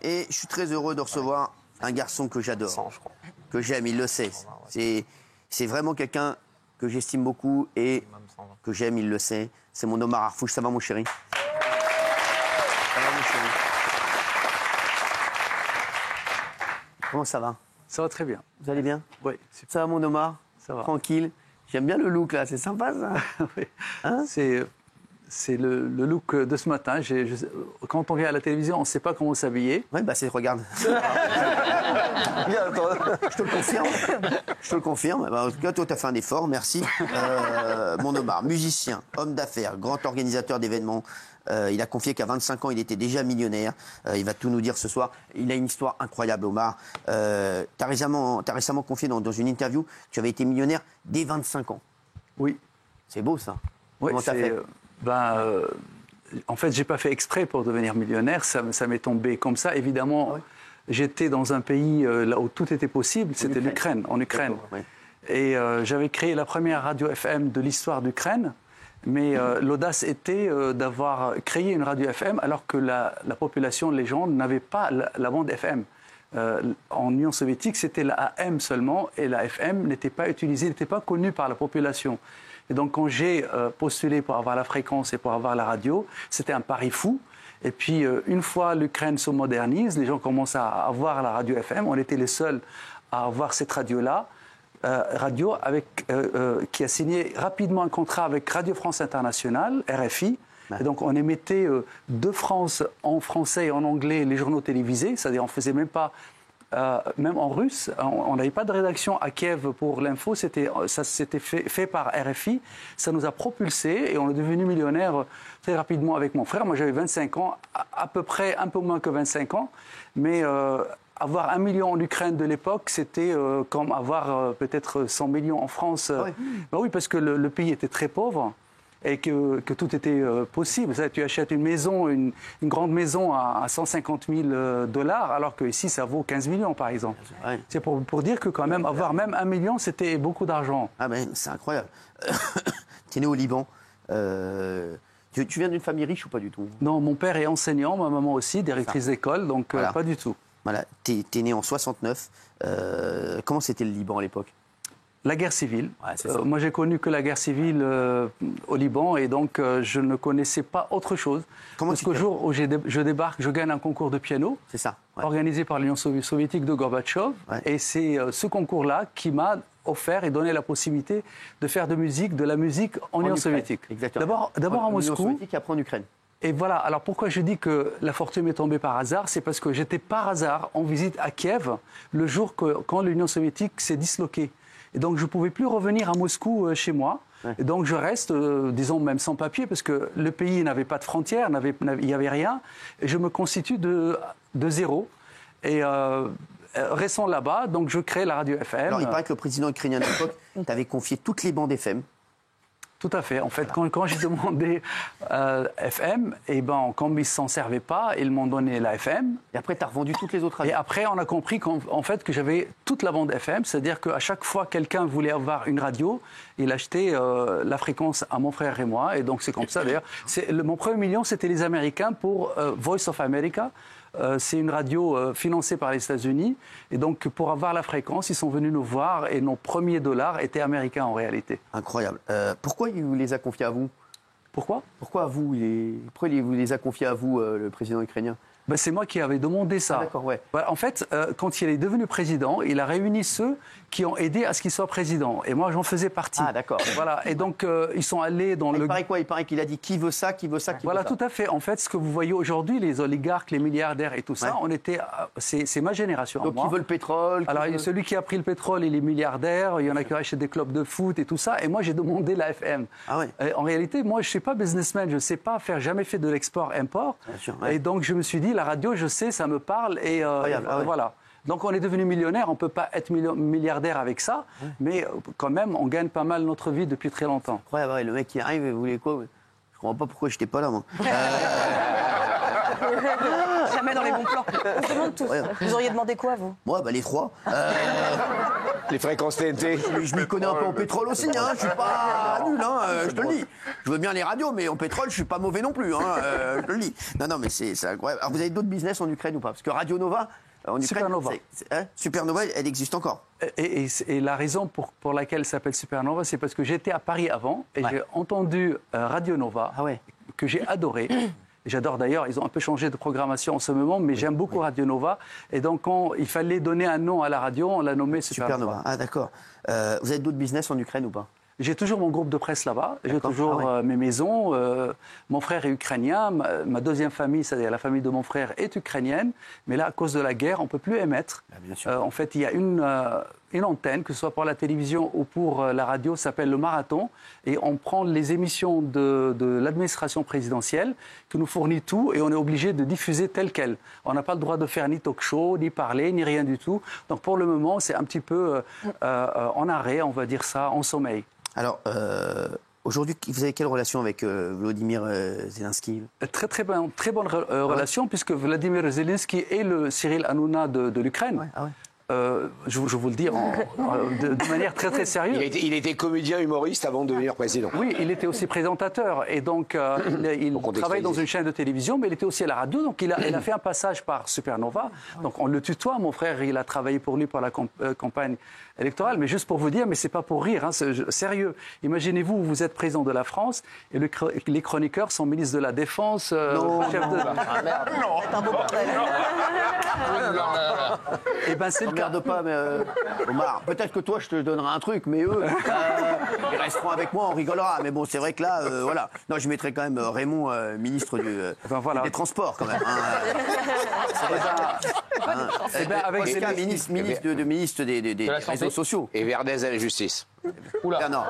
Et je suis très heureux de recevoir un garçon que j'adore, que j'aime, il le sait. C'est vraiment quelqu'un que j'estime beaucoup et que j'aime, il le sait. C'est mon Omar Harfouch. Ça va, mon chéri? Ça va, mon chéri? Comment ça va? Ça va très bien. Vous allez bien? Oui. Ça va, mon Omar? Ça va. Tranquille. J'aime bien le look, là. C'est sympa, ça. Oui. Hein? C'est le look de ce matin. Quand on vient à la télévision, on ne sait pas comment s'habiller. Oui, bah, regarde. Je te le confirme. Je te le confirme. Bah, en tout cas, toi, tu as fait un effort. Merci. Mon Omar, musicien, homme d'affaires, grand organisateur d'événements. Il a confié qu'à 25 ans, il était déjà millionnaire. Il va tout nous dire ce soir. Il a une histoire incroyable, Omar. Tu as récemment confié dans une interview que tu avais été millionnaire dès 25 ans. Oui. C'est beau, ça. Oui, comment t'as fait? En fait, j'ai pas fait exprès pour devenir millionnaire. Ça m'est tombé comme ça. Évidemment, oui. J'étais dans un pays là où tout était possible. C'était l'Ukraine, en Ukraine. Oui. Et j'avais créé la première radio FM de l'histoire d'Ukraine. Mais l'audace était d'avoir créé une radio FM alors que la population, les gens, n'avaient pas la bande FM. En Union soviétique, c'était la AM seulement et la FM n'était pas utilisée, n'était pas connue par la population. Et donc, quand j'ai postulé pour avoir la fréquence et pour avoir la radio, c'était un pari fou. Et puis, une fois l'Ukraine se modernise, les gens commencent à avoir la radio FM. On était les seuls à avoir cette radio-là. Qui a signé rapidement un contrat avec Radio France Internationale, RFI. Et donc, on émettait de France en français et en anglais les journaux télévisés. C'est-à-dire, on ne faisait même pas... même en russe, on n'avait pas de rédaction à Kiev pour l'info, ça s'était fait par RFI. Ça nous a propulsés et on est devenu millionnaire très rapidement avec mon frère. Moi, j'avais 25 ans, à peu près un peu moins que 25 ans, mais avoir 1 million en Ukraine de l'époque, c'était comme avoir peut-être 100 millions en France. Oui. Ben oui, parce que le pays était très pauvre. Et que tout était possible. Ça, tu achètes une maison, une grande maison à 150 000 $, alors qu'ici, ça vaut 15 millions, par exemple. Ouais. C'est pour dire que quand même, avoir même 1 million, c'était beaucoup d'argent. Ah ben, c'est incroyable. Tu es né au Liban. Tu viens d'une famille riche ou pas du tout? Non, mon père est enseignant, ma maman aussi, directrice d'école, donc voilà. Pas du tout. Voilà, tu es né en 69. Comment c'était le Liban à l'époque? La guerre civile. Ouais, moi, j'ai connu que la guerre civile au Liban et donc je ne connaissais pas autre chose. Jusqu'au jour où je débarque, je gagne un concours de piano. C'est ça. Ouais. Organisé par l'Union soviétique de Gorbatchev. Ouais. Et c'est ce concours-là qui m'a offert et donné la possibilité de faire de la musique en Union soviétique. Exactement. D'abord à Moscou. L'Union soviétique et après en Ukraine. Et voilà, alors pourquoi je dis que la fortune m'est tombée par hasard? C'est parce que j'étais par hasard en visite à Kiev le jour quand l'Union soviétique s'est disloquée. Et donc, je ne pouvais plus revenir à Moscou chez moi. Ouais. Et donc, je reste, disons, même sans papier, parce que le pays n'avait pas de frontières, il n'y avait rien. Et je me constitue de zéro. Et restant là-bas, donc je crée la radio FM. Alors, il paraît que le président ukrainien de l'époque t'avait confié toutes les bandes FM. Tout à fait. En fait, quand j'ai demandé FM, et ben, comme ils ne s'en servaient pas, ils m'ont donné la FM. Et après, tu as revendu toutes les autres radios. Et après, on a compris qu'en fait, que j'avais toute la bande FM. C'est-à-dire qu'à chaque fois quelqu'un voulait avoir une radio, il achetait la fréquence à mon frère et moi. Et donc, c'est comme ça, d'ailleurs. Mon premier million, c'était les Américains pour Voice of America. C'est une radio financée par les États-Unis. Et donc, pour avoir la fréquence, ils sont venus nous voir et nos premiers dollars étaient américains en réalité. Incroyable. Pourquoi il vous les a confiés à vous? Pourquoi à vous? Pourquoi il vous les a confiés à vous, le président ukrainien? Ben, c'est moi qui avais demandé ça. Ah, d'accord, ouais. En fait, quand il est devenu président, il a réuni ceux qui ont aidé à ce qu'il soit président. Et moi, j'en faisais partie. Ah, d'accord. Voilà. Et donc, ils sont allés dans le... Il paraît quoi? Il paraît qu'il a dit qui veut ça, qui veut ça, qui voilà, veut ça. Tout à fait. En fait, ce que vous voyez aujourd'hui, les oligarques, les milliardaires et tout ça, on était... C'est ma génération. Donc, qui veut le pétrole? Alors, celui qui a pris le pétrole, il est milliardaire. Il y en a qui achètent des clubs de foot et tout ça. Et moi, j'ai demandé la FM. Ah ouais. En réalité, moi, je ne suis pas businessman. Je ne sais pas faire, jamais fait de l'export-import. Ouais. Et donc, je me suis dit, la radio, je sais, ça me parle. Et voilà. Donc, on est devenu millionnaire. On ne peut pas être milliardaire avec ça. Ouais. Mais quand même, on gagne pas mal notre vie depuis très longtemps. Ouais, le mec qui arrive, vous voulez quoi? Je comprends pas pourquoi j'étais pas là, moi. Jamais dans les bons plans. On se demande tous. Ouais. Vous auriez demandé quoi, vous? Moi, les trois. Les fréquences TNT. Je m'y connais un peu en pétrole aussi, hein. Je suis pas nul, hein, je te le dis. Je veux bien les radios, mais en pétrole, je suis pas mauvais non plus, hein, je te le dis. Non, mais c'est incroyable. Alors, vous avez d'autres business en Ukraine ou pas? Parce que Radio Nova, en Ukraine, Supernova. Supernova, elle existe encore. Et la raison pour laquelle elle s'appelle Supernova, c'est parce que j'étais à Paris avant et j'ai entendu Radio Nova, que j'ai adoré. J'adore d'ailleurs, ils ont un peu changé de programmation en ce moment, mais j'aime beaucoup Radio Nova. Et donc, quand il fallait donner un nom à la radio, on l'a nommé Supernova. Ah, d'accord. Vous avez d'autres business en Ukraine ou pas? J'ai toujours mon groupe de presse là-bas, j'ai toujours mes maisons. Mon frère est ukrainien, ma deuxième famille, c'est-à-dire la famille de mon frère, est ukrainienne. Mais là, à cause de la guerre, on ne peut plus émettre. En fait, il y a une antenne, que ce soit pour la télévision ou pour la radio, ça s'appelle le Marathon. Et on prend les émissions de l'administration présidentielle, qui nous fournit tout, et on est obligé de diffuser tel quel. On n'a pas le droit de faire ni talk show, ni parler, ni rien du tout. Donc pour le moment, c'est un petit peu en arrêt, on va dire ça, en sommeil. Alors, aujourd'hui, vous avez quelle relation avec Volodymyr Zelensky? Très bonne relation, puisque Vladimir Zelensky est le Cyril Hanouna de l'Ukraine. Je vous le dis de manière très sérieuse. Il était comédien humoriste avant de devenir président. Oui, il était aussi présentateur et donc il travaille dans une chaîne de télévision, mais il était aussi à la radio. Donc il a fait un passage par Supernova. Donc on le tutoie. Mon frère, il a travaillé pour lui pour la campagne électorale. Mais juste pour vous dire, mais c'est pas pour rire, hein, c'est sérieux. Imaginez-vous, vous êtes président de la France et les chroniqueurs sont ministres de la Défense, chef de. Ah merde. Non. C'est un beau portrait. Et ben c'est le cas. Regarde pas, mais Omar, peut-être que toi je te donnerai un truc, mais eux, ils resteront avec moi, on rigolera. Mais bon, c'est vrai que là, voilà. Non, je mettrai quand même Raymond, ministre des Transports, quand même. Ministre des réseaux sociaux. Et Verdez à la justice. Oula. Non.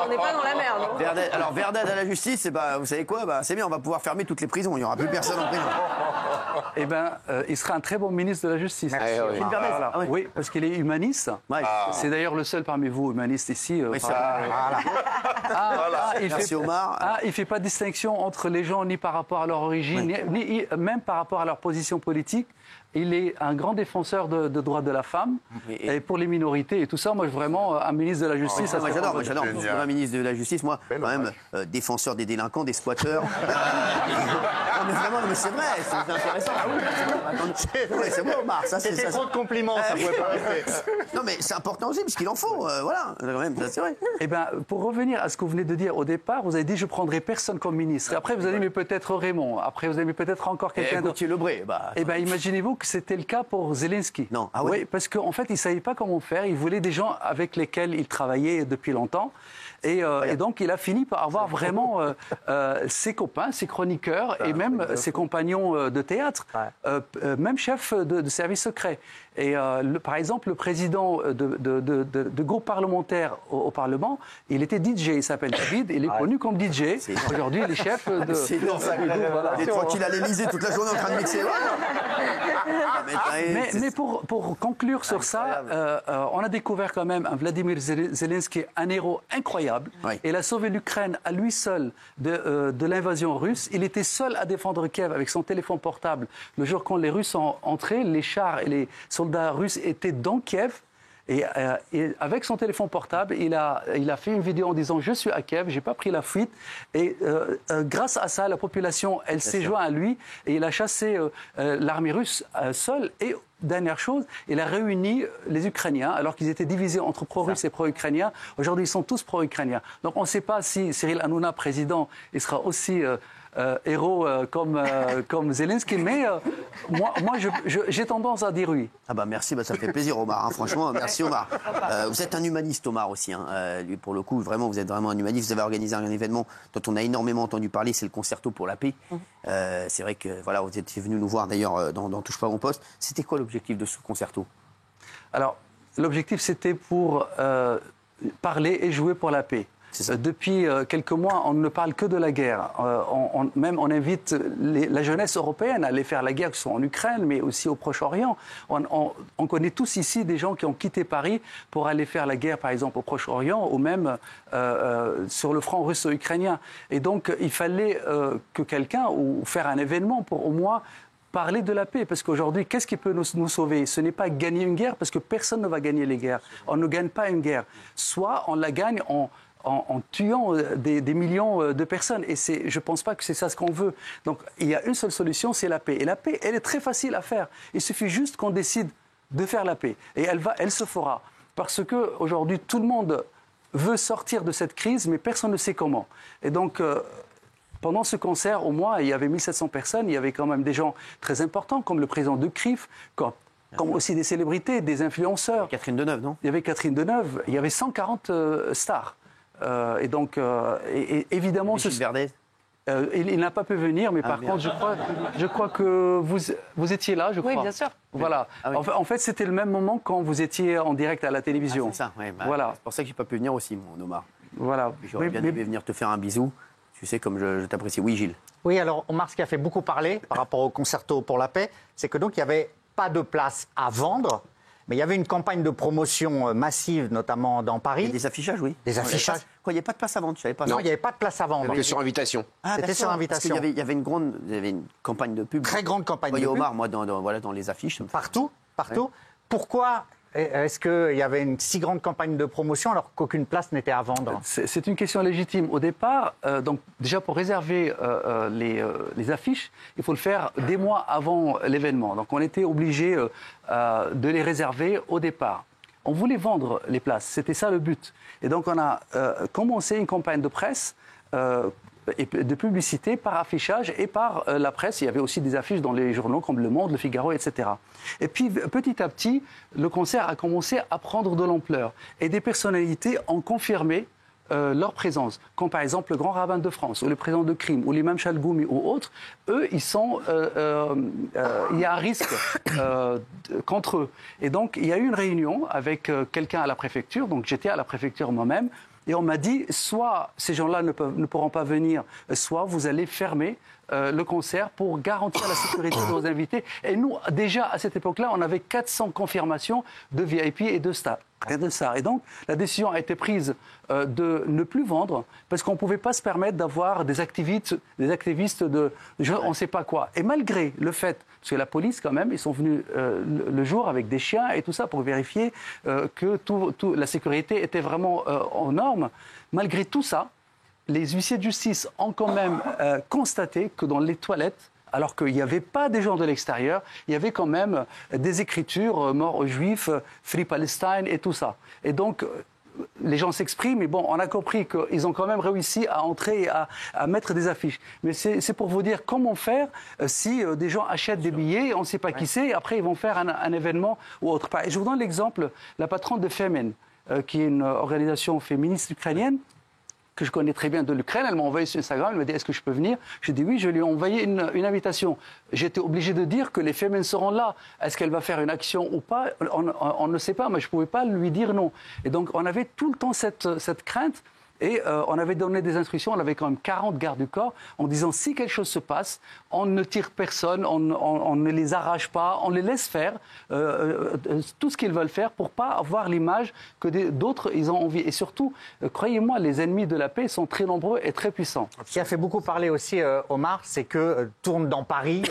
On n'est pas dans la merde. Alors Verdad à la justice, vous savez quoi, c'est bien, on va pouvoir fermer toutes les prisons. Il n'y aura plus personne en prison. Eh bien, il sera un très bon ministre de la Justice. Oui, parce qu'il est humaniste. C'est d'ailleurs le seul parmi vous humaniste ici. Merci Omar. Il ne fait pas de distinction entre les gens ni par rapport à leur origine, ni même par rapport à leur position politique. Il est un grand défenseur de droits de la femme et pour les minorités et tout ça. Moi, vraiment, un ministre de la Justice. Moi, j'adore. Un ministre de la Justice, moi, quand même, défenseur des délinquants, des squatteurs. Mais c'est vrai, c'est intéressant. C'est bon, Omar. C'était trop de compliments, ça pouvait pas rester. Non, mais c'est important aussi, parce qu'il en faut. Voilà, quand même, c'est vrai. Eh bien, pour revenir à ce que vous venez de dire au départ, vous avez dit je ne prendrai personne comme ministre. Après, vous avez dit mais peut-être Raymond. Après, vous avez dit peut-être encore quelqu'un d'autre. Lebré. Eh bien, imaginez-vous que c'était le cas pour Zelensky. Non. Oui, parce qu'en fait, il ne savait pas comment faire. Il voulait des gens avec lesquels il travaillait depuis longtemps. Et donc, il a fini par avoir vraiment ses copains, ses chroniqueurs et même ses compagnons de théâtre, même chef de service secret. Et par exemple, le président de groupe parlementaire au Parlement, il était DJ, il s'appelle David, il est connu comme DJ. Aujourd'hui, il est chef de... Il est tranquille à l'Élysée toute la journée en train de mixer. Mais pour conclure sur ça, on a découvert quand même un Vladimir Zelensky, un héros incroyable. Il a sauvé l'Ukraine à lui seul de l'invasion russe. Il était seul à défendre Kiev avec son téléphone portable. Le jour quand les Russes sont entrés, les chars et les soldats russes étaient dans Kiev. Et avec son téléphone portable, il a fait une vidéo en disant « Je suis à Kiev, je n'ai pas pris la fuite ». Et grâce à ça, la population, elle s'est jointe à lui et il a chassé l'armée russe seule. Et dernière chose, il a réuni les Ukrainiens, alors qu'ils étaient divisés entre pro-russes et pro-ukrainiens. Aujourd'hui, ils sont tous pro-ukrainiens. Donc on ne sait pas si Cyril Hanouna, président, il sera aussi... héros comme Zelensky, mais moi j'ai tendance à dire oui. Ah bah merci, ça fait plaisir Omar, hein, franchement, merci Omar. Vous êtes un humaniste Omar aussi, hein. Lui pour le coup, vraiment vous êtes vraiment un humaniste. Vous avez organisé un événement dont on a énormément entendu parler, c'est le Concerto pour la paix. C'est vrai que voilà, vous étiez venu nous voir d'ailleurs dans Touche pas à mon poste. C'était quoi l'objectif de ce Concerto? Alors l'objectif c'était pour parler et jouer pour la paix. Depuis quelques mois, on ne parle que de la guerre. On invite la jeunesse européenne à aller faire la guerre, que ce soit en Ukraine, mais aussi au Proche-Orient. On connaît tous ici des gens qui ont quitté Paris pour aller faire la guerre, par exemple, au Proche-Orient, ou même sur le front russo-ukrainien. Et donc, il fallait que quelqu'un, ou faire un événement pour au moins parler de la paix. Parce qu'aujourd'hui, qu'est-ce qui peut nous sauver? Ce n'est pas gagner une guerre, parce que personne ne va gagner les guerres. On ne gagne pas une guerre. Soit on la gagne en tuant des millions de personnes. Et je ne pense pas que c'est ça ce qu'on veut. Donc, il y a une seule solution, c'est la paix. Et la paix, elle est très facile à faire. Il suffit juste qu'on décide de faire la paix. Et elle se fera. Parce qu'aujourd'hui, tout le monde veut sortir de cette crise, mais personne ne sait comment. Et donc, pendant ce concert, au moins, il y avait 1700 personnes. Il y avait quand même des gens très importants, comme le président de CRIF, comme aussi des célébrités, des influenceurs. Catherine Deneuve, non? Il y avait Catherine Deneuve. Il y avait 140 stars. Et donc, évidemment... Verdet. Il n'a pas pu venir, mais par contre, je crois que vous étiez là, je crois. Oui, bien sûr. Voilà. Ah oui. En fait, c'était le même moment quand vous étiez en direct à la télévision. C'est ça, ouais, voilà. C'est pour ça que je n'ai pas pu venir aussi, mon Omar. Voilà. J'aurais bien aimé venir te faire un bisou. Tu sais comme je t'apprécie. Oui, Gilles. Oui, alors Omar, ce qui a fait beaucoup parler par rapport au concerto pour la paix, c'est que donc il n'y avait pas de place à vendre, mais il y avait une campagne de promotion massive, notamment dans Paris. Et des affichages, oui. Des affichages. Quoi, il n'y avait pas de place à vendre, je savais pas. Non, il n'y avait pas de place à vendre. C'était sur invitation. C'était sur invitation. Parce qu'il y avait une campagne de pub. Très grande campagne de pub. pub. Omar, moi, dans les affiches. Partout. Ouais. Pourquoi est-ce qu'il y avait une si grande campagne de promotion alors qu'aucune place n'était à vendre? C'est une question légitime. Au départ, donc déjà pour réserver les affiches, il faut le faire des mois avant l'événement. Donc on était obligé de les réserver au départ. On voulait vendre les places, c'était ça le but. Et donc on a commencé une campagne de presse et de publicité par affichage et par la presse. Il y avait aussi des affiches dans les journaux comme Le Monde, Le Figaro, etc. Et puis petit à petit, le concert a commencé à prendre de l'ampleur. Et des personnalités ont confirmé leur présence, comme par exemple le grand rabbin de France, ou le président de Crime, ou l'imam Chalgoumi, ou autres. Eux, il y a un risque contre eux. Et donc, il y a eu une réunion avec quelqu'un à la préfecture, donc j'étais à la préfecture moi-même, et on m'a dit, soit ces gens-là ne pourront pas venir, soit vous allez fermer le concert pour garantir la sécurité de nos invités. Et nous, déjà, à cette époque-là, on avait 400 confirmations de VIP et de stars. Et donc, la décision a été prise de ne plus vendre parce qu'on ne pouvait pas se permettre d'avoir des activistes on ne sait pas quoi. Et malgré le fait, parce que la police, quand même, ils sont venus le jour avec des chiens et tout ça pour vérifier que la sécurité était vraiment en norme. Malgré tout ça, les huissiers de justice ont quand même constaté que dans les toilettes, alors qu'il n'y avait pas des gens de l'extérieur, il y avait quand même des écritures mort aux Juifs, Free Palestine et tout ça. Et donc, les gens s'expriment, mais bon, on a compris qu'ils ont quand même réussi à entrer et à mettre des affiches. Mais c'est pour vous dire comment faire si des gens achètent des billets, on ne sait pas qui c'est, et après ils vont faire un événement ou autre. Et je vous donne l'exemple, la patronne de Femen, qui est une organisation féministe ukrainienne, que je connais très bien de l'Ukraine, elle m'a envoyé sur Instagram, elle m'a dit « Est-ce que je peux venir ?» J'ai dit « Oui », je lui ai envoyé une invitation. J'étais obligé de dire que les femmes seront là. Est-ce qu'elle va faire une action ou pas? On ne sait pas, mais je ne pouvais pas lui dire non. Et donc, on avait tout le temps cette crainte. Et on avait donné des instructions, on avait quand même 40 gardes du corps, en disant si quelque chose se passe, on ne tire personne, on ne les arrache pas, on les laisse faire tout ce qu'ils veulent faire pour pas avoir l'image que d'autres ils ont envie. Et surtout, croyez-moi, les ennemis de la paix sont très nombreux et très puissants. Ce qui a fait beaucoup parler aussi, Omar, c'est que tourne dans Paris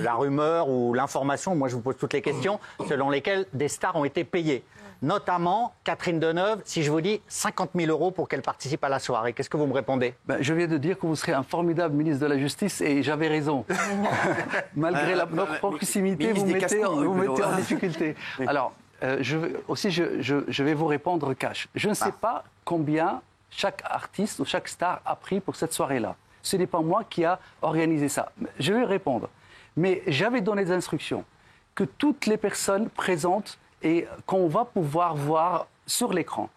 la rumeur ou l'information, moi je vous pose toutes les questions, selon lesquelles des stars ont été payées. Notamment Catherine Deneuve, si je vous dis 50 000 € pour qu'elle participe à la soirée. Qu'est-ce que vous me répondez? Je viens de dire que vous serez un formidable ministre de la Justice et j'avais raison. Malgré notre proximité, vous mettez en difficulté. Alors, je vais vous répondre cash. Je ne sais pas combien chaque artiste ou chaque star a pris pour cette soirée-là. Ce n'est pas moi qui a organisé ça. Je vais répondre. Mais j'avais donné des instructions que toutes les personnes présentes et qu'on va pouvoir voir sur l'écran.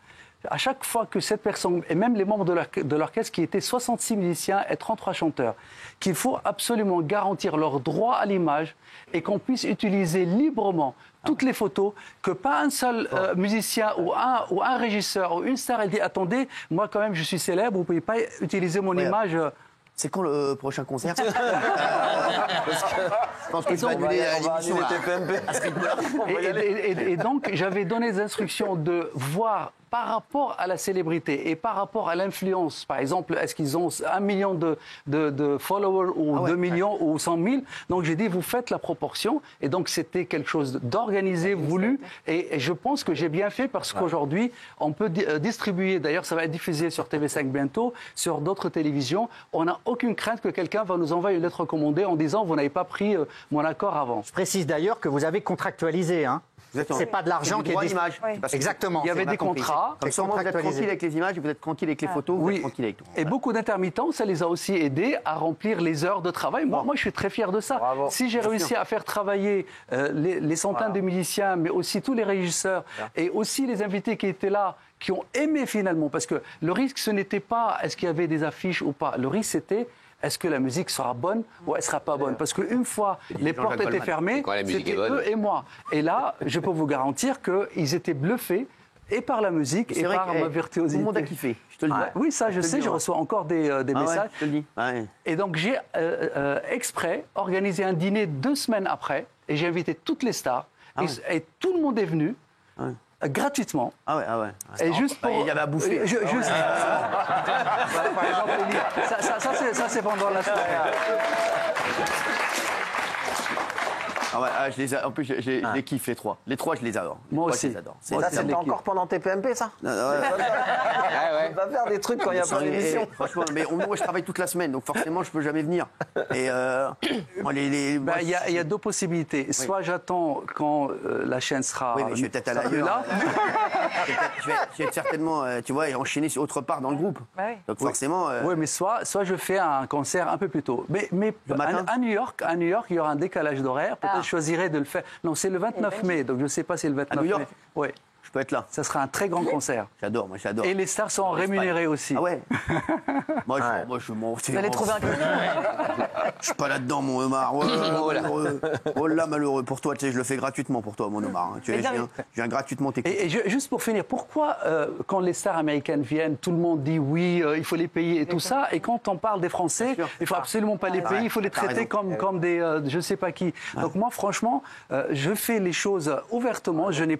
À chaque fois que cette personne, et même les membres de l'orchestre qui étaient 66 musiciens et 33 chanteurs, qu'il faut absolument garantir leur droit à l'image et qu'on puisse utiliser librement toutes les photos, que pas un seul musicien ou un régisseur ou une star ait dit « Attendez, moi quand même je suis célèbre, vous ne pouvez pas utiliser mon image ». C'est quand le prochain concert? Parce que je pense que tu vas annuler l'émission. Et donc, j'avais donné des instructions de voir par rapport à la célébrité et par rapport à l'influence. Par exemple, est-ce qu'ils ont 1 million de followers ou 2 millions ou 100 000? Donc j'ai dit, vous faites la proportion. Et donc c'était quelque chose d'organisé, voulu. Et je pense que j'ai bien fait parce qu'aujourd'hui, on peut distribuer, d'ailleurs ça va être diffusé sur TV5 bientôt, sur d'autres télévisions. On n'a aucune crainte que quelqu'un va nous envoyer une lettre recommandée en disant, vous n'avez pas pris mon accord avant. Je précise d'ailleurs que vous avez contractualisé. Hein. C'est pas de l'argent qui est d'image. Exactement. Il y avait des contrats. Comme ça, vous êtes tranquille avec les images, vous êtes tranquille avec les photos, vous êtes tranquille avec tout. Et beaucoup d'intermittents, ça les a aussi aidés à remplir les heures de travail. Moi, je suis très fier de ça. Bravo. Si j'ai réussi à faire travailler les centaines de musiciens, mais aussi tous les régisseurs et aussi les invités qui étaient là, qui ont aimé finalement, parce que le risque, ce n'était pas est-ce qu'il y avait des affiches ou pas. Le risque, c'était est-ce que la musique sera bonne ou elle ne sera pas bonne? Parce qu'une fois les portes étaient fermées, c'était eux et moi. Et là, je peux vous garantir qu'ils étaient bluffés et par la musique et par ma virtuosité. Tout le monde a kiffé, je te le dis. Oui, ça je sais, je reçois encore des messages. Je te le dis. Et donc j'ai exprès organisé un dîner 2 semaines après et j'ai invité toutes les stars et tout le monde est venu. Gratuitement. Ah ouais. Et juste pour... il y avait à bouffer. Ça, c'est pendant la soirée. Je les en plus, je les kiffe, les trois. Les trois, je les adore. Moi aussi. Je les adore. Ça, c'était encore pendant TPMP, ça? On va faire des trucs quand il n'y a pas d'émission. Franchement, mais moi, je travaille toute la semaine, donc forcément, je ne peux jamais venir. Et il y a 2 possibilités. Soit j'attends quand la chaîne sera... Oui, mais je vais peut-être aller ailleurs. Je vais certainement, tu vois, enchaîner sur autre part dans le groupe. Donc forcément... Oui, mais soit je fais un concert un peu plus tôt. Mais à New York, il y aura un décalage d'horaire. Peut-être je choisirais de le faire. Non, c'est le 29 mai, donc je ne sais pas si c'est le 29 mai. New York. Oui. Je peux être là. Ça sera un très grand concert. J'adore. Et les stars sont rémunérées aussi. Ah ouais. Moi, je m'en... Vous allez trouver un client. Je suis pas là-dedans, mon Omar. Oh là, malheureux. Pour toi, tu sais, je le fais gratuitement pour toi, mon Omar. Tu sais, je viens gratuitement t'écouter. Et juste pour finir, pourquoi, quand les stars américaines viennent, tout le monde dit oui, il faut les payer et tout ça, et quand on parle des Français, il faut absolument pas les payer, il faut les traiter comme des je ne sais pas qui. Donc moi, franchement, je fais les choses ouvertement, je n'ai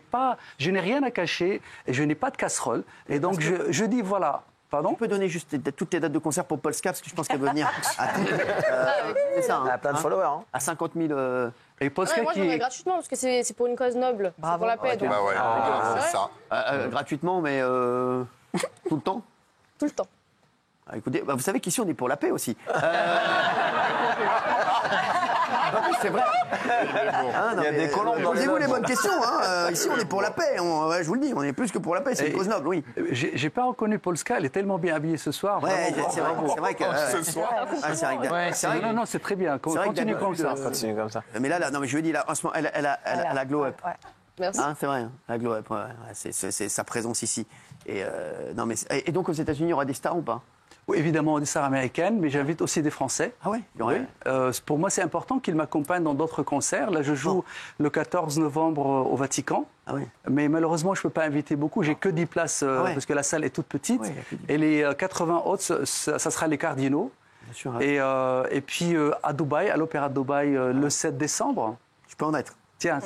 rien à cacher, et je n'ai pas de casserole, et donc je dis voilà. Pardon ? Tu peux donner juste toutes tes dates de concert pour Polska, parce que je pense qu'elle veut venir à c'est ça. Elle a plein de followers. À 50 000. Et Polska moi, je donnerais gratuitement parce que c'est pour une cause noble. C'est pour la paix. Donc. C'est ça. Gratuitement, mais tout le temps ? Tout le temps. Écoutez, vous savez qu'ici, on est pour la paix aussi. C'est vrai. Il y a des colombes dans les posez-vous les bonnes questions. Ici, on est pour la paix. Je vous le dis, on est plus que pour la paix. C'est une cause noble, oui. J'ai pas reconnu Polska. Elle est tellement bien habillée ce soir. Ouais, c'est vrai que ce soir. Non, c'est très bien. Continue comme ça. Mais là, non, mais je veux dire, là, en ce moment, elle a glow up. Merci. C'est vrai, la glow up. C'est sa présence ici. Et donc aux États-Unis, il y aura des stars ou pas ? Oui, évidemment, des stars américaines, mais j'invite aussi des Français. Ah ouais, oui. Pour moi, c'est important qu'ils m'accompagnent dans d'autres concerts. Là, je joue le 14 novembre au Vatican. Ah oui. Mais malheureusement, je ne peux pas inviter beaucoup. J'ai que 10 places parce que la salle est toute petite. Et les 80 autres, ça sera les Cardinaux. Bien sûr, et puis à Dubaï, à l'Opéra de Dubaï, le 7 décembre. Je peux en être. Tiens.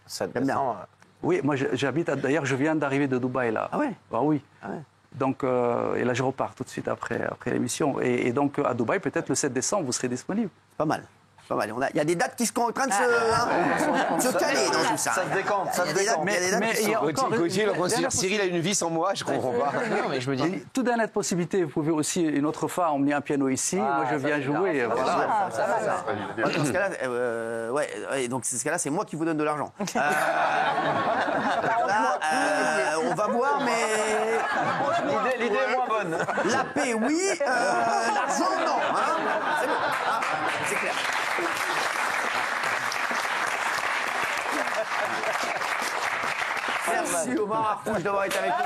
7 décembre. Oui, moi j'habite. D'ailleurs, je viens d'arriver de Dubaï là. Ah ouais. Ah oui. Ah ouais. Donc, et là, je repars tout de suite après l'émission. Et donc, à Dubaï, peut-être le 7 décembre, vous serez disponible. Pas mal. Il y a des dates qui sont en train de se caler dans tout ça. Ça se décante, ça se décante. Mais il y a encore Gauthier, Cyril a une vie sans moi, je comprends pas. Non, mais je me dis, toute dernière possibilité, vous pouvez aussi, une autre fois, emmener un piano ici. Moi, je viens jouer. Voilà. Dans ce cas-là, donc ce cas-là, c'est moi qui vous donne de l'argent. On va voir, mais L'idée est moins bonne. la paix, oui. L'argent, non. C'est bon. C'est clair. Merci Omar Harfouche d'avoir été avec nous.